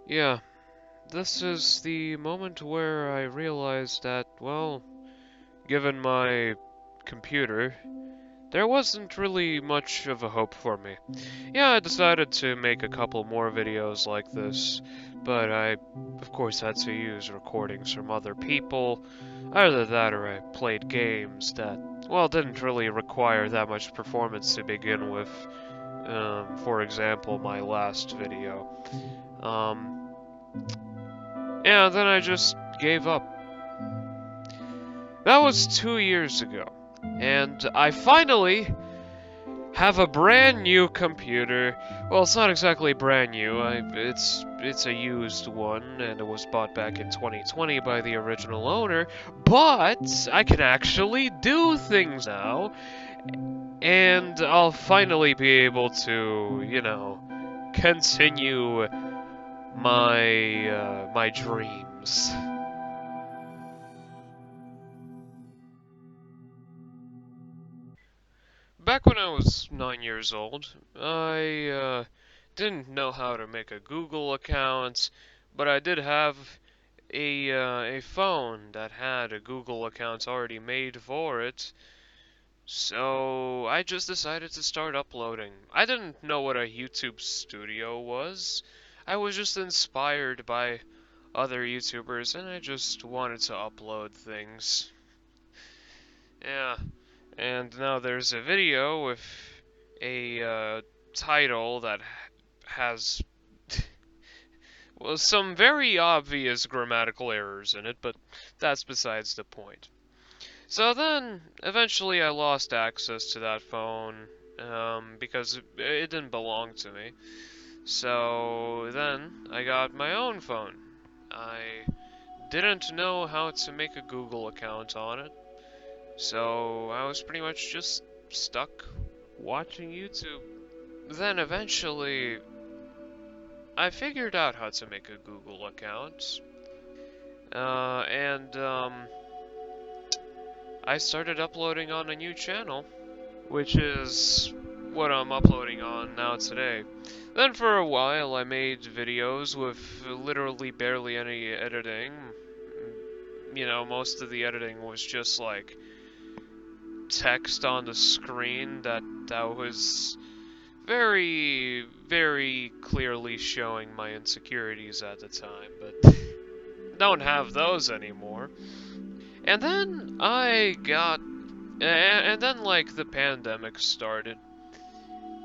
Yeah, this is the moment where I realized that, well, given my computer, there wasn't really much of a hope for me. Yeah, I decided to make a couple more videos like this, but I, of course, had to use recordings from other people. Either that or I played games that, well, didn't really require that much performance to begin with. For example, my last video. Um, yeah, then I just gave up. That was 2 years ago. And I finally have a brand new computer. Well, it's not exactly brand new. It's a used one, and it was bought back in 2020 by the original owner. But I can actually do things now, and I'll finally be able to, continue my dreams. Back when I was 9 years old, I didn't know how to make a Google account, but I did have a phone that had a Google account already made for it. So I just decided to start uploading. I didn't know what a YouTube studio was. I was just inspired by other YouTubers and I just wanted to upload things. Yeah. And now there's a video with a title that has well, some very obvious grammatical errors in it, but that's besides the point. So then, eventually I lost access to that phone, because it didn't belong to me. So then, I got my own phone. I didn't know how to make a Google account on it, so I was pretty much just stuck watching YouTube. Then eventually, I figured out how to make a Google account, and I started uploading on a new channel, which is what I'm uploading on now today. Then for a while I made videos with literally barely any editing. Most of the editing was just like text on the screen that was very, very clearly showing my insecurities at the time, but don't have those anymore. And then and then like the pandemic started,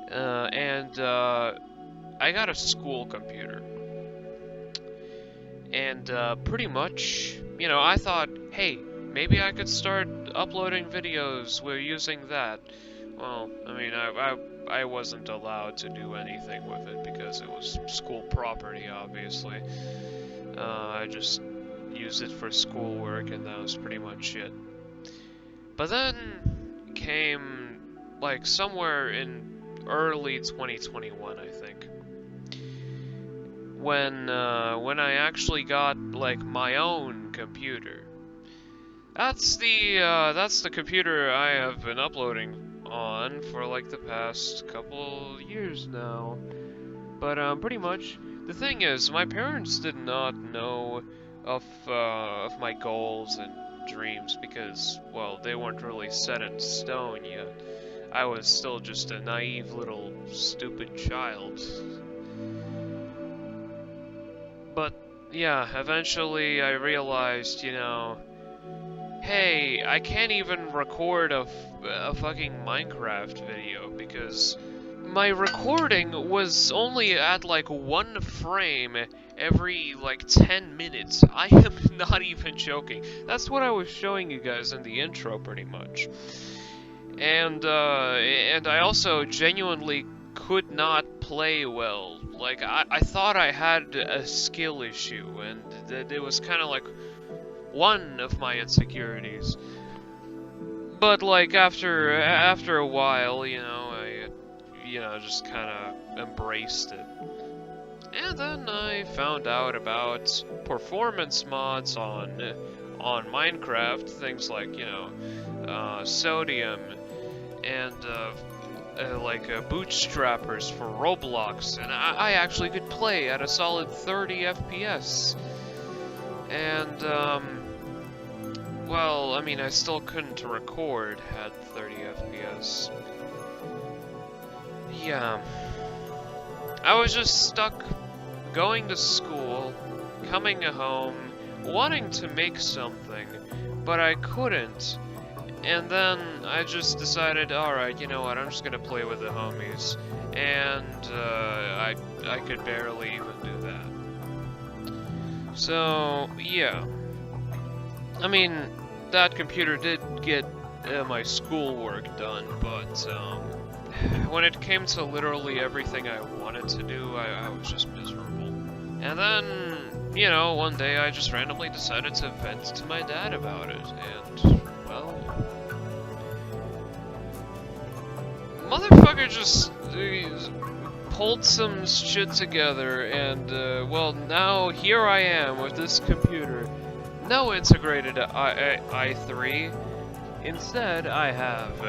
and I got a school computer, and pretty much, I thought, hey, maybe I could start uploading videos with using that. Well, I mean, I wasn't allowed to do anything with it because it was school property, obviously. I just used it for schoolwork, and that was pretty much it. But then came, like, somewhere in early 2021, I think, when I actually got, like, my own computer. That's the computer I have been uploading on for, like, the past couple years now. But, pretty much, the thing is, my parents did not know of my goals and dreams because, well, they weren't really set in stone yet. I was still just a naive little stupid child. But yeah, eventually I realized, hey, I can't even record a fucking Minecraft video because my recording was only at like 1 frame every like 10 minutes. I am not even joking. That's what I was showing you guys in the intro pretty much. And I also genuinely could not play well. Like, I thought I had a skill issue, and that it was kind of like one of my insecurities. But like after a while, I just kind of embraced it. And then I found out about performance mods on Minecraft, things like, sodium and bootstrappers for Roblox, and I actually could play at a solid 30 FPS. And, well, I mean, I still couldn't record at 30 FPS. Yeah. I was just stuck going to school, coming home, wanting to make something, but I couldn't. And then I just decided, alright, you know what, I'm just gonna play with the homies. And I could barely even do that. So, yeah. I mean, that computer did get my schoolwork done, but when it came to literally everything I wanted to do, I was just miserable. And then, you know, one day I just randomly decided to vent to my dad about it, and, well, motherfucker just pulled some shit together, and, well, now here I am with this computer. No integrated i3. Instead, I have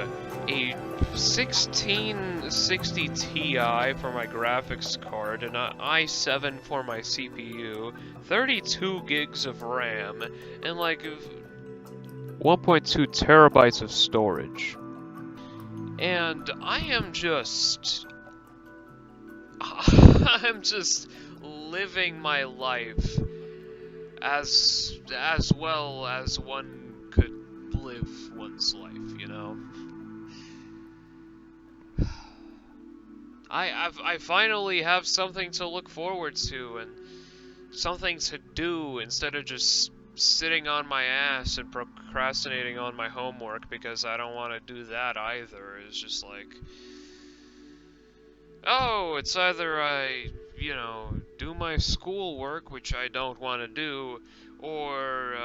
a 1660 Ti for my graphics card, an i7 for my CPU, 32 gigs of RAM, and like 1.2 terabytes of storage. And I am just... I'm just living my life as well as one could live one's life, you know? I finally have something to look forward to and something to do instead of just sitting on my ass and procrastinating on my homework because I don't want to do that either. It's just like, oh, it's either I, you know, do my schoolwork, which I don't want to do, or,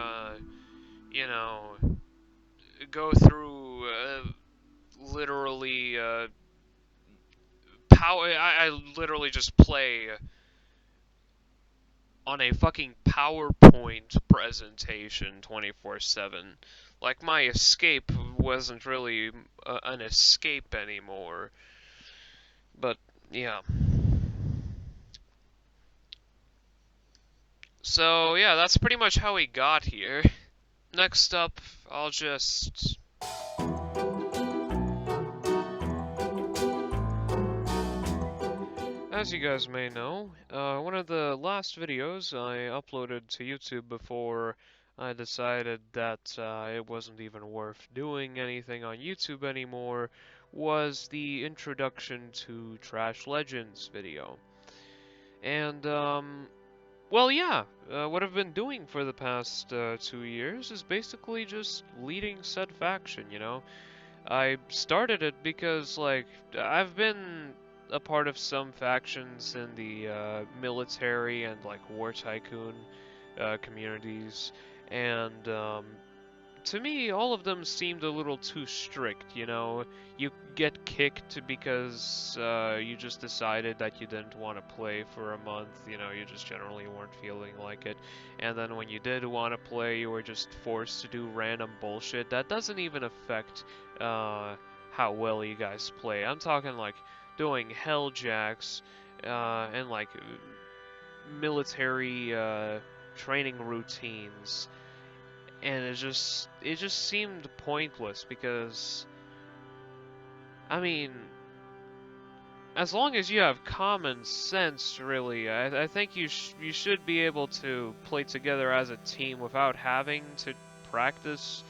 you know, go through, literally, I literally just play on a fucking PowerPoint presentation 24/7. Like, my escape wasn't really an escape anymore. But, yeah. So, yeah, that's pretty much how we got here. Next up, I'll just... As you guys may know, one of the last videos I uploaded to YouTube before I decided that it wasn't even worth doing anything on YouTube anymore was the introduction to Trash Legends video. And, well, yeah, what I've been doing for the past 2 years is basically just leading said faction, you know? I started it because, like, I've been a part of some factions in the military and, like, war tycoon communities, and to me, all of them seemed a little too strict, you know? You get kicked because you just decided that you didn't want to play for a month, you know, you just generally weren't feeling like it. And then when you did want to play, you were just forced to do random bullshit that doesn't even affect how well you guys play. I'm talking like doing helljacks and like military training routines, and it just seemed pointless because, I mean, as long as you have common sense, really, I think you should be able to play together as a team without having to practice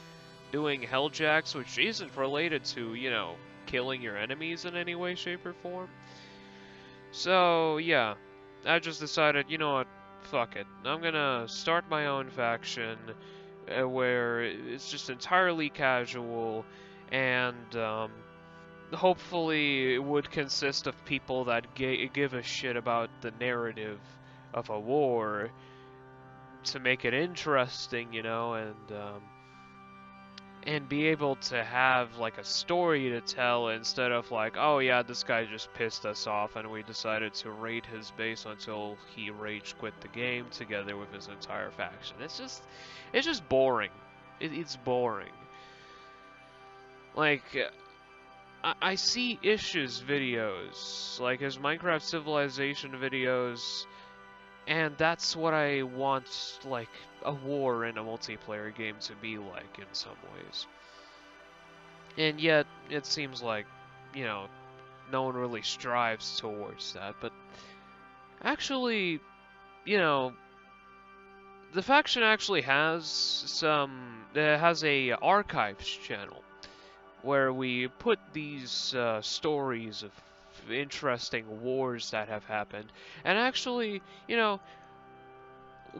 doing helljacks, which isn't related to, you know, killing your enemies in any way, shape, or form. So yeah, I just decided, you know what, fuck it, I'm gonna start my own faction where it's just entirely casual, and hopefully it would consist of people that give a shit about the narrative of a war to make it interesting, you know, and be able to have like a story to tell instead of like, oh yeah, this guy just pissed us off and we decided to raid his base until he rage quit the game together with his entire faction. It's just boring. It's boring. Like, I see issues videos, like his Minecraft Civilization videos, and that's what I want, like, a war in a multiplayer game to be like in some ways. And yet, it seems like, you know, no one really strives towards that. But actually, you know, the faction actually has it has a archives channel where we put these stories of interesting wars that have happened. And actually, you know,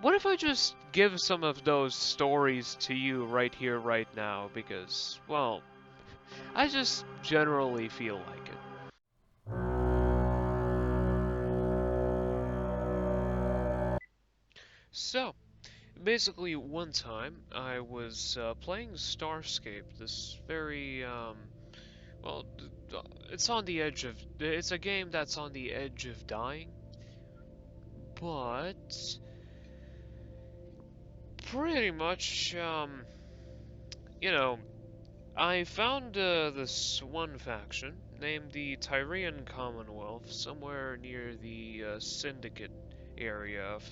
what if I just give some of those stories to you right here, right now? Because, well, I just generally feel like it. So, basically, one time I was playing Starscape, this very, well, it's on the edge of, it's a game that's on the edge of dying, but pretty much, you know, I found this one faction named the Tyrian Commonwealth somewhere near the Syndicate area of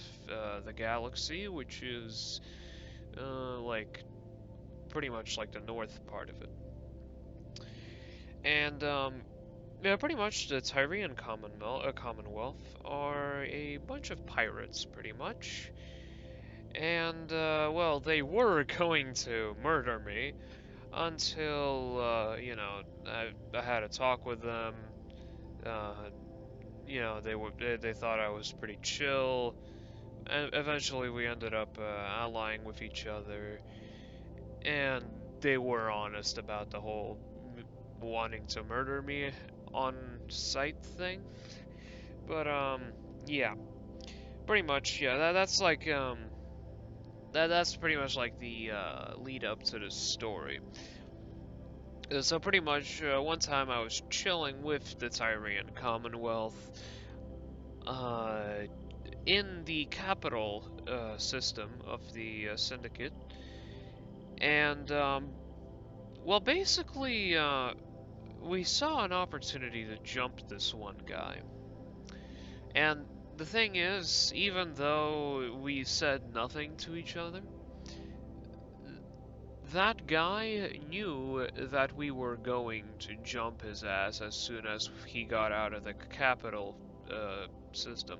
the galaxy, which is like pretty much like the north part of it. And yeah, pretty much the Tyrian Commonwealth are a bunch of pirates, pretty much. And well, they were going to murder me until you know, I had a talk with them. Uh, you know, they thought I was pretty chill, and eventually we ended up allying with each other, and they were honest about the whole wanting to murder me on sight thing. But yeah, pretty much, yeah. That's like that's pretty much like the lead up to this story. So pretty much, one time I was chilling with the Tyrian Commonwealth, uh, in the capital system of the Syndicate, and well, basically, we saw an opportunity to jump this one guy. And the thing is, even though we said nothing to each other, that guy knew that we were going to jump his ass as soon as he got out of the capital system.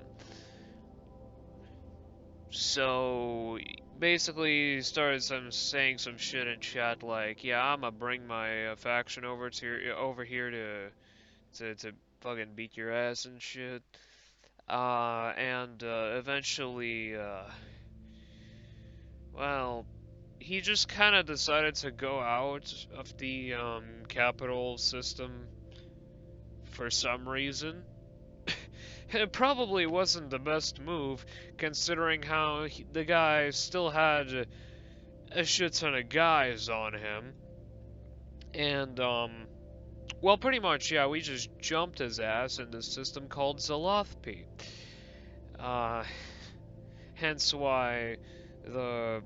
So basically, he started saying some shit in chat like, "Yeah, I'ma bring my faction over here to fucking beat your ass and shit." And eventually, well, he just kind of decided to go out of the capital system for some reason. It probably wasn't the best move, considering how the guy still had a shit ton of guys on him. And, well, pretty much, yeah, we just jumped his ass in this system called Zalothpi. Uh, hence why the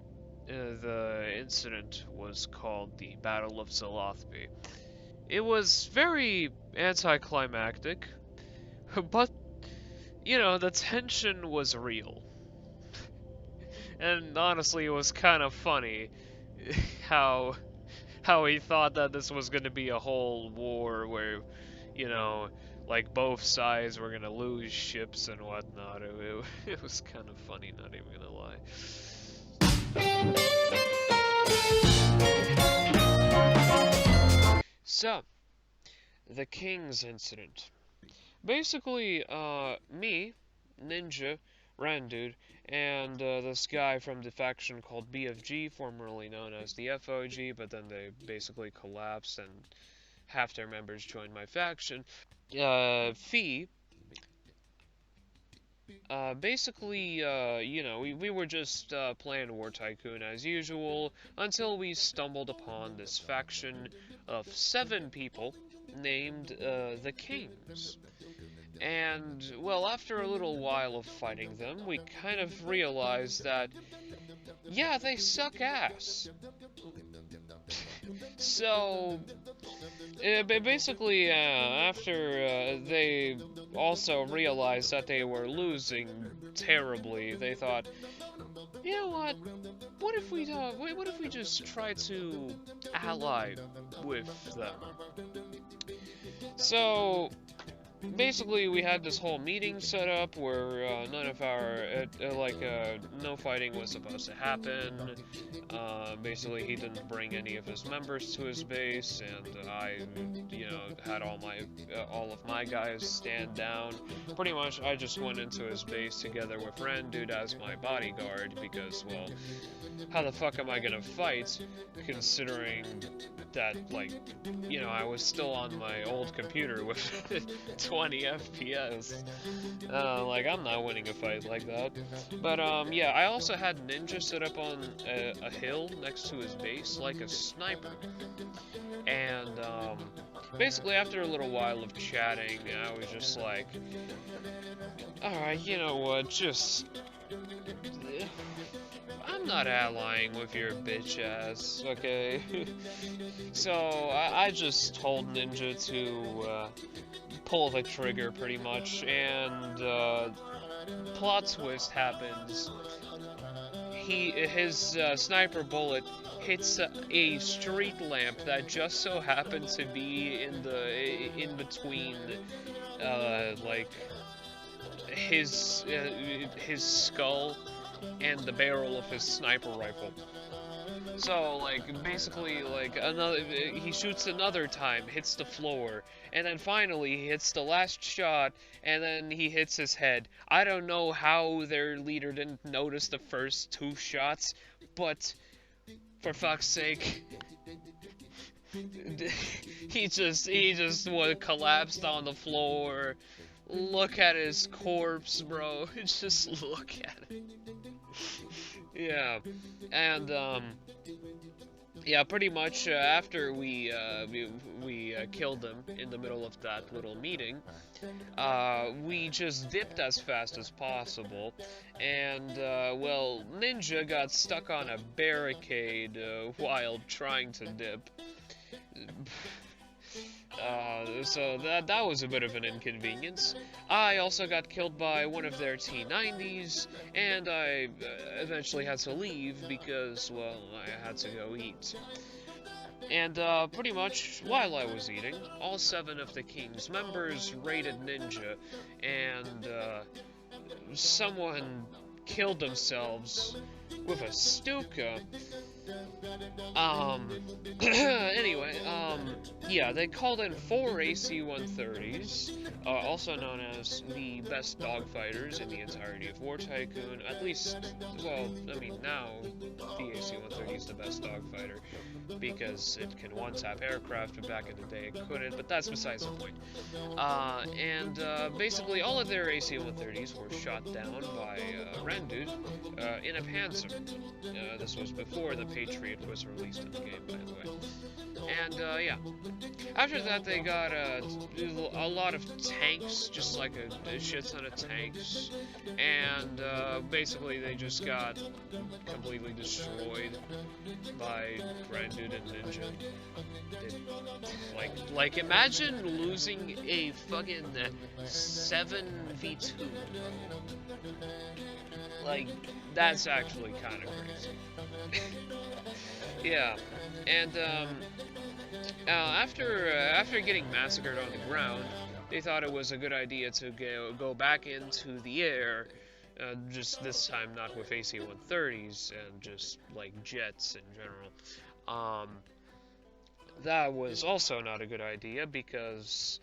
incident was called the Battle of Zalothpi. It was very anticlimactic, but you know, the tension was real. And honestly, it was kind of funny how how he thought that this was going to be a whole war where, you know, like both sides were going to lose ships and whatnot. It was kind of funny, not even going to lie. So, the King's incident. Basically, me, Ninja, Randude, and this guy from the faction called BFG, formerly known as the FOG, but then they basically collapsed and half their members joined my faction. Fee, basically, you know, we were just playing War Tycoon as usual until we stumbled upon this faction of 7 people named the Kings. And, well, after a little while of fighting them, we kind of realized that, yeah, they suck ass. So, Basically, after they also realized that they were losing terribly, they thought, you know what if we what if we just try to ally with them? So basically, we had this whole meeting set up where none of our no fighting was supposed to happen. Basically, he didn't bring any of his members to his base, and I, had all of my guys stand down. Pretty much, I just went into his base together with Randude as my bodyguard because, well, how the fuck am I gonna fight, considering that, like, I was still on my old computer with 20 FPS. Like, I'm not winning a fight like that. But, yeah, I also had Ninja set up on a hill next to his base, like a sniper. And, basically, after a little while of chatting, I was just like, alright, you know what, just... I'm not allying with your bitch ass, okay? So, I just told Ninja to, pull the trigger, pretty much, and, plot twist happens. His sniper bullet hits a street lamp that just so happened to be in between, like, his skull and the barrel of his sniper rifle. So, like, basically, like, he shoots another time, hits the floor, and then finally he hits the last shot, and then he hits his head. I don't know how their leader didn't notice the first two shots, but for fuck's sake, he just collapsed on the floor. Look at his corpse, bro. Just look at it. Yeah, and yeah, pretty much after we killed them in the middle of that little meeting, we just dipped as fast as possible, and well, Ninja got stuck on a barricade while trying to dip. So that was a bit of an inconvenience. I also got killed by one of their T-90s, and I eventually had to leave because, well, I had to go eat. And pretty much while I was eating, all 7 of the King's members raided Ninja, and someone killed themselves with a Stuka. Anyway, yeah, they called in 4 AC-130s, also known as the best dogfighters in the entirety of War Tycoon. At least, well, I mean, now the AC-130 is the best dogfighter because it can one-tap aircraft, but back in the day it couldn't, but that's besides the point. And basically all of their AC-130s were shot down by Randude in a Panzer. This was before the Patriot was released in the game, by the way. And yeah, after that they got a lot of tanks, just like a shit ton of tanks, and basically they just got completely destroyed by Randude and Ninja. Like imagine losing a fucking 7v2. Like, that's actually kind of crazy. Yeah, and after getting massacred on the ground, they thought it was a good idea to go back into the air, just this time not with AC-130s and just like jets in general. That was also not a good idea because,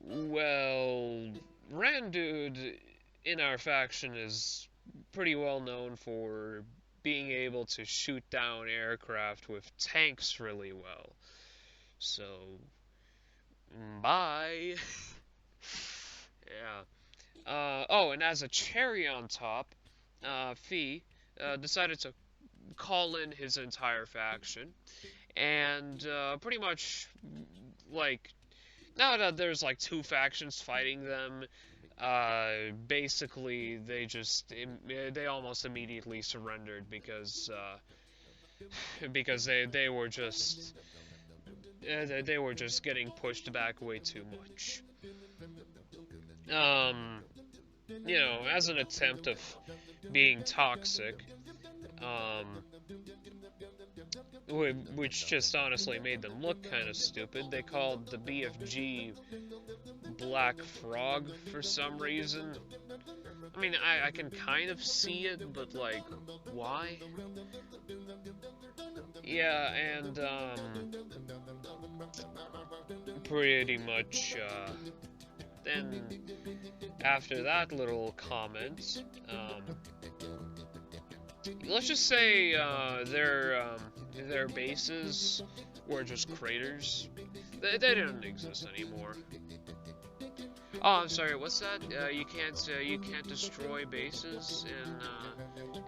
well, Randude in our faction is pretty well known for being able to shoot down aircraft with tanks really well. So, bye. Yeah. Oh, and as a cherry on top, Fee decided to call in his entire faction, and pretty much, like, now that there's like 2 factions fighting them, basically they almost immediately surrendered because they were just they were just getting pushed back way too much. Um, as an attempt of being toxic, um, which just honestly made them look kind of stupid. They called the BFG Black Frog for some reason. I mean, I can kind of see it, but like, why? Yeah, and pretty much then after that little comment, let's just say their bases were just craters. They didn't exist anymore. Oh, I'm sorry. What's that? You can't destroy bases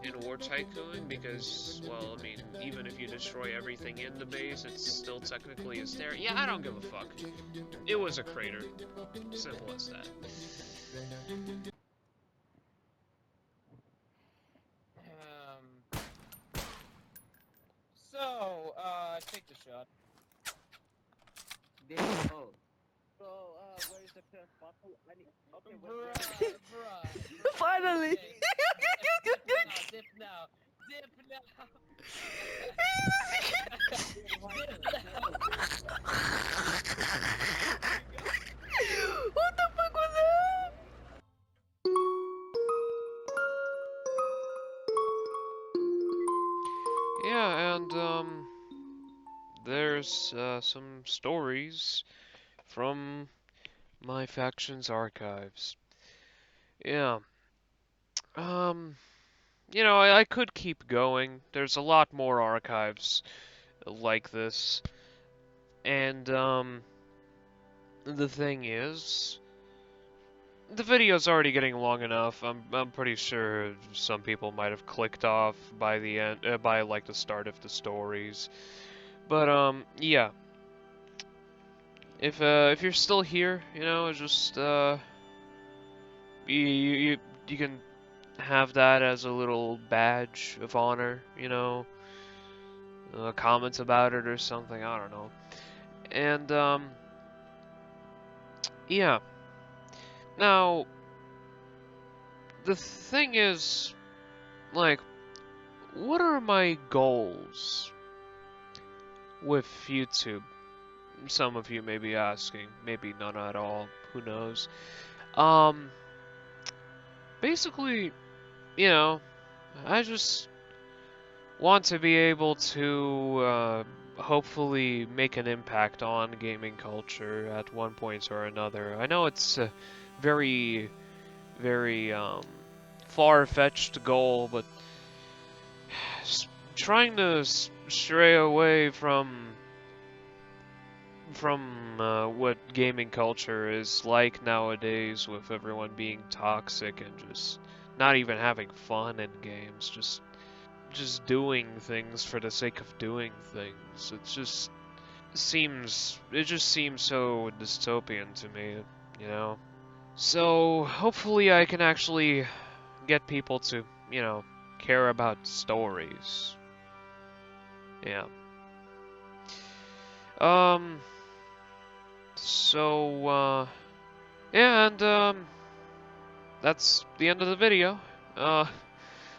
in War Tycoon because, well, I mean, even if you destroy everything in the base, it's still technically is there. Yeah, I don't give a fuck. It was a crater. Simple as that. Take the shot. Oh. So, where's the first bottle? I need. Okay, Bruh. Finally! Dip now. Dip now. What the fuck was that? Yeah, and there's some stories from my faction's archives. Yeah. Um, I could keep going. There's a lot more archives like this. And, the thing is, the video's already getting long enough. I'm pretty sure some people might have clicked off by the end, by like the start of the stories. But, yeah. If you're still here, just, you can have that as a little badge of honor, comments about it or something, I don't know. And, yeah. Now, the thing is, like, what are my goals with YouTube? Some of you may be asking, maybe none at all, who knows. Basically, I just want to be able to hopefully make an impact on gaming culture at one point or another. I know it's a very, very far-fetched goal, but trying to stray away from what gaming culture is like nowadays, with everyone being toxic and just not even having fun in games, just doing things for the sake of doing things. It just seems so dystopian to me, you know. So hopefully I can actually get people to, care about stories. Yeah. Um so yeah, and that's the end of the video. Uh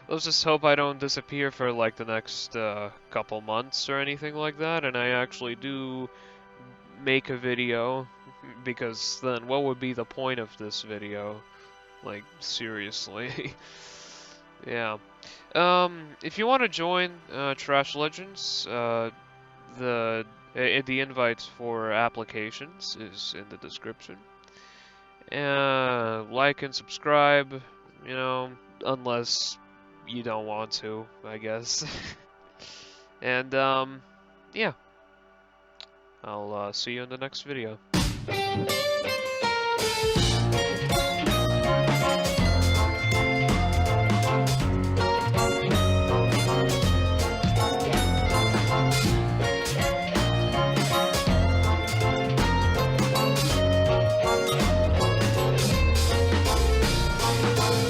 let's just hope I don't disappear for like the next couple months or anything like that, and I actually do make a video, because then what would be the point of this video? Like, seriously. Yeah. If you want to join Trash Legends, the invite for applications is in the description. Like and subscribe, unless you don't want to, I guess. And yeah, I'll see you in the next video.